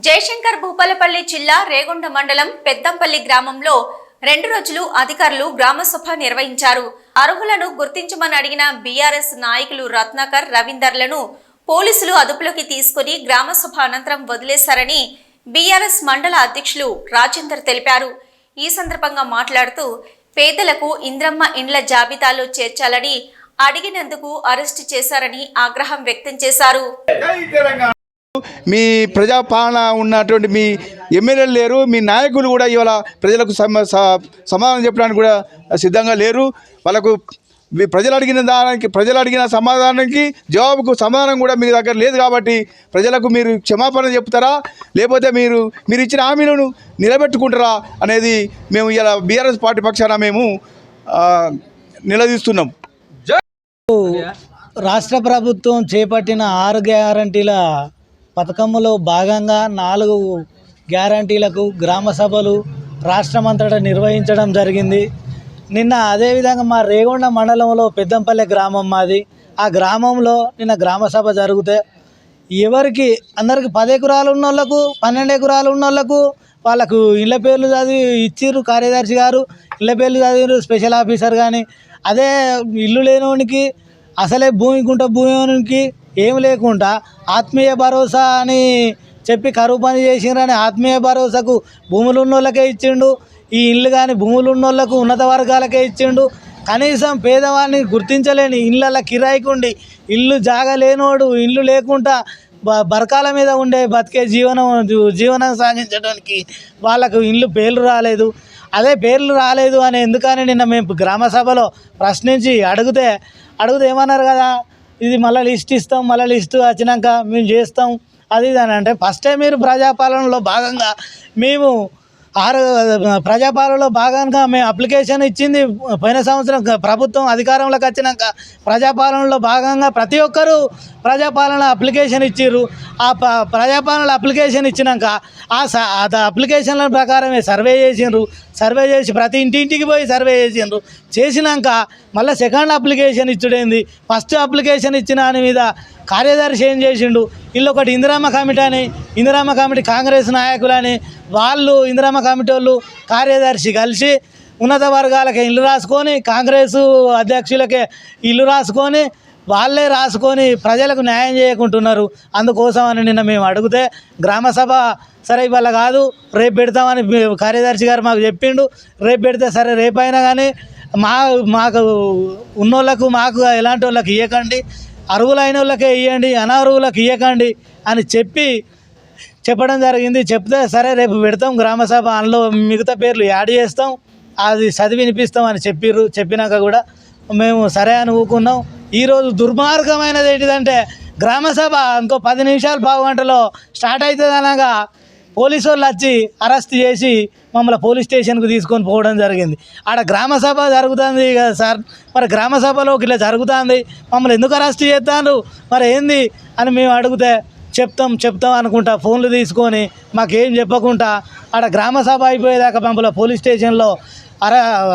జయశంకర్ భూపాలపల్లి జిల్లా రేగొండ మండలం పెద్దంపల్లి గ్రామంలో 2 రోజులు అధికారులు గ్రామ సభ నిర్వహించారు. అర్హులను గుర్తించమని అడిగిన బీఆర్ఎస్ నాయకులు రత్నాకర్, రవీందర్లను పోలీసులు అదుపులోకి తీసుకుని గ్రామ సభ అనంతరం వదిలేశారని బీఆర్ఎస్ మండల అధ్యక్షులు రాజేందర్ తెలిపారు. ఈ సందర్భంగా మాట్లాడుతూ పేదలకు ఇంద్రమ్మ ఇండ్ల జాబితాలో చేర్చాలని అడిగినందుకు అరెస్టు చేశారని ఆగ్రహం వ్యక్తం చేశారు. మీ ప్రజాపాలన ఉన్నటువంటి మీ ఎమ్మెల్యేలు లేరు, మీ నాయకులు కూడా ఇవాళ ప్రజలకు సమాధానం చెప్పడానికి కూడా సిద్ధంగా లేరు. వాళ్ళకు ప్రజలు అడిగిన సమాధానానికి జవాబుకు సమాధానం కూడా మీ దగ్గర లేదు. కాబట్టి ప్రజలకు మీరు క్షమాపణ చెప్తారా, లేకపోతే మీరు ఇచ్చిన హామీలను నిలబెట్టుకుంటారా అనేది మేము ఇలా బీఆర్ఎస్ పార్టీ పక్షాన మేము నిలదీస్తున్నాం. రాష్ట్ర ప్రభుత్వం చేపట్టిన 6 గ్యారంటీల పథకంలో భాగంగా 4 గ్యారంటీలకు గ్రామ సభలు రాష్ట్రమంతటా నిర్వహించడం జరిగింది. నిన్న అదేవిధంగా మా రేగొండ మండలంలో పెద్దంపల్లి గ్రామం మాది. ఆ గ్రామంలో నిన్న గ్రామ సభ జరిగితే అందరికి 10 ఎకరాలు ఉన్న వాళ్ళకు, 12 ఎకరాలు ఉన్న వాళ్ళకు వాళ్ళకు ఇళ్ళ పేర్లు చదివి ఇచ్చిర్రు. కార్యదర్శి గారు ఇళ్ళ పేర్లు చదివారు, స్పెషల్ ఆఫీసర్ కానీ. అదే ఇల్లు లేనివానికి, అసలే భూమికి ఏం లేకుండా ఆత్మీయ భరోసా అని చెప్పి కరువు పని చేసిండ్రని ఆత్మీయ భరోసాకు భూములు ఉన్న వాళ్ళకే ఇచ్చిండు. ఈ ఇల్లు కానీ భూములు ఉన్న వాళ్ళకు ఉన్నత వర్గాలకే ఇచ్చిండు. కనీసం పేదవాడిని గుర్తించలేని ఇళ్ళ కిరాయికుండి ఇల్లు జాగా లేనోడు ఇల్లు లేకుండా బరకాల మీద ఉండే బతికే జీవనం సాగించడానికి వాళ్ళకు ఇల్లు పేర్లు రాలేదు. అదే పేర్లు రాలేదు అని ఎందుకని నిన్న మేము గ్రామ సభలో ప్రశ్నించి అడిగితే ఏమన్నారు కదా, ఇది మళ్ళీ లిస్ట్ ఇస్తాం, మళ్ళీ లిస్టు వచ్చినాక మేము చేస్తాం అది ఇది అని. అంటే ఫస్టే మీరు ప్రజాపాలనలో భాగంగా ప్రజాపాలనలో భాగంగా మేము అప్లికేషన్ ఇచ్చింది పోయిన సంవత్సరం ప్రభుత్వం అధికారంలోకి వచ్చినాక. ప్రజాపాలనలో భాగంగా ప్రతి ఒక్కరూ ప్రజాపాలన అప్లికేషన్ ఇచ్చిర్రు. ఆ ప్రజాపాలన అప్లికేషన్ ఇచ్చినాక ఆ అప్లికేషన్ల ప్రకారమే సర్వే చేసి ప్రతి ఇంటింటికి పోయి సర్వే చేసినాక మళ్ళీ సెకండ్ అప్లికేషన్ ఇచ్చుడైంది. ఫస్ట్ అప్లికేషన్ ఇచ్చిన దాని మీద కార్యదర్శి ఏం చేసిండు, వీళ్ళు ఒకటి ఇందిరమ్మ కమిటీ కాంగ్రెస్ నాయకులని వాళ్ళు ఇందిరమ్మ కమిటీ వాళ్ళు కార్యదర్శి కలిసి ఉన్నత వర్గాలకే ఇల్లు రాసుకొని, కాంగ్రెస్ అధ్యక్షులకే ఇల్లు రాసుకొని వాళ్ళే రాసుకొని ప్రజలకు న్యాయం చేయకుంటున్నారు. అందుకోసమని నిన్న మేము అడిగితే గ్రామ సభ సరే ఇవాళ కాదు రేపు పెడతామని కార్యదర్శి గారు మాకు చెప్పిండు. రేపు పెడితే సరే రేపైనా కానీ మాకు ఉన్నోళ్ళకు మాకు ఎలాంటి వాళ్ళకి ఇవ్వకండి, అర్హులైన వాళ్ళకే ఇవ్వండి, అనర్హులకు ఇవ్వకండి అని చెప్పడం జరిగింది. చెప్తే సరే రేపు పెడతాం గ్రామ సభ, అందులో మిగతా పేర్లు యాడ్ చేస్తాం, అది చదివి వినిపిస్తాం అని చెప్పినాక కూడా మేము సరే అని ఊకున్నాం. ఈరోజు దుర్మార్గమైనది ఏంటిదంటే గ్రామ సభ ఇంకో 10 నిమిషాలు పావుగంటలో స్టార్ట్ అవుతుంది అనగా పోలీసు వాళ్ళు వచ్చి అరెస్ట్ చేసి మమ్మల్ని పోలీస్ స్టేషన్కు తీసుకొని పోవడం జరిగింది. ఆడ గ్రామ సభ జరుగుతుంది కదా సార్, మరి గ్రామ సభలోకి ఇలా జరుగుతుంది, మమ్మల్ని ఎందుకు అరెస్ట్ చేస్తాను మరి ఏంది అని మేము అడిగితే చెప్తాం అనుకుంటా ఫోన్లు తీసుకొని మాకేం చెప్పకుండా ఆడ గ్రామ సభ అయిపోయేదాకా మమ్మల్ని పోలీస్ స్టేషన్లో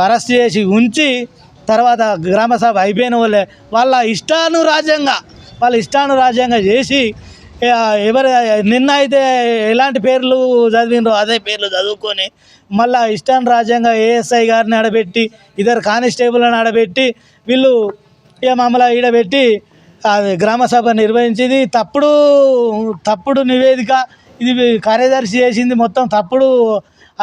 అరెస్ట్ చేసి ఉంచి తర్వాత గ్రామ సభ అయిపోయిన వాళ్ళ ఇష్టానురాజ్యంగా చేసి నిన్న అయితే ఎలాంటి పేర్లు చదివినరో అదే పేర్లు చదువుకొని మళ్ళీ ఇష్టానురాజ్యంగా ఏఎస్ఐ గారిని ఆడబెట్టి ఇద్దరు కానిస్టేబుల్ని ఆడబెట్టి వీళ్ళు మమ్మల్ని ఈడబెట్టి అది గ్రామ సభ నిర్వహించింది. తప్పుడు నివేదిక, ఇది కార్యదర్శి చేసింది మొత్తం తప్పుడు.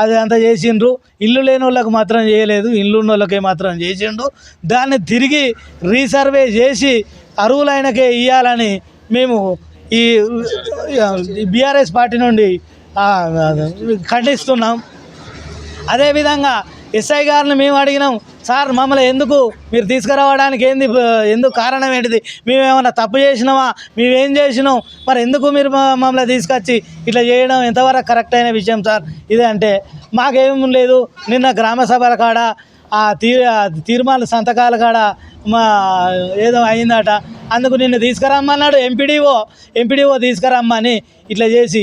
అది అంతా చేసిండ్రు. ఇల్లు లేని వాళ్ళకి మాత్రం చేయలేదు, ఇల్లు ఉన్న వాళ్ళకే మాత్రం చేసిండు. దాన్ని తిరిగి రీసర్వే చేసి అర్హులైనకే ఇవ్వాలని మేము ఈ బీఆర్ఎస్ పార్టీ నుండి ఖండిస్తున్నాం. అదేవిధంగా ఎస్ఐ గారిని మేము అడిగినాం, సార్ మమ్మల్ని ఎందుకు మీరు తీసుకురావడానికి ఎందుకు కారణం ఏంటిది, మేమేమన్నా తప్పు చేసినామా, మేమేం చేసినాం, మరి ఎందుకు మీరు మమ్మల్ని తీసుకొచ్చి ఇట్లా చేయడం ఎంతవరకు కరెక్ట్ అయిన విషయం సార్ ఇది అంటే, మాకేం లేదు నిన్న గ్రామ సభల కాడ ఆ తీర్మాన సంతకాల కాడ ఏదో అయిందట, అందుకు నిన్ను తీసుకురమ్మన్నాడు ఎంపీడీఓ తీసుకురమ్మని ఇట్లా చేసి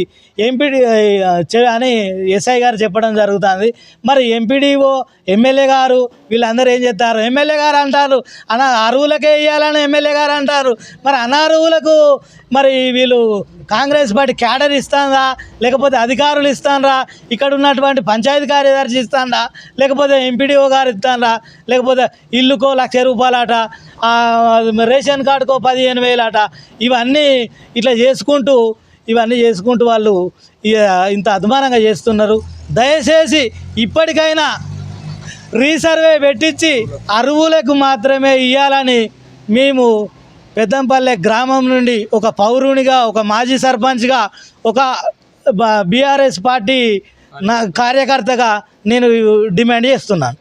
అని ఎస్ఐ గారు చెప్పడం జరుగుతుంది. మరి ఎంపీడీఓ ఎమ్మెల్యే గారు వీళ్ళందరూ ఏం చేస్తారు, ఎమ్మెల్యే గారు అంటారు అర్హులకే ఇవ్వాలని ఎమ్మెల్యే గారు అంటారు, మరి అనర్హులకు మరి వీళ్ళు కాంగ్రెస్ పార్టీ క్యాడర్ ఇస్తాందా, లేకపోతే అధికారులు ఇస్తానరా, ఇక్కడ ఉన్నటువంటి పంచాయతీ కార్యదర్శి ఇస్తాందా, లేకపోతే ఎంపీడీఓ గారు ఇస్తానరా, లేకపోతే ఇల్లుకో 1,00,000 రూపాయలట, రేషన్ కార్డుకో 15,000 అట, ఇవన్నీ చేసుకుంటూ వాళ్ళు ఇంత అధ్వానంగా చేస్తున్నారు. దయచేసి ఇప్పటికైనా రీసర్వే పెట్టించి అరువులకు మాత్రమే ఇవ్వాలని మేము పెద్దంపల్లె గ్రామం నుండి ఒక పౌరునిగా, ఒక మాజీ సర్పంచ్గా, ఒక బీఆర్ఎస్ పార్టీ కార్యకర్తగా నేను డిమాండ్ చేస్తున్నాను.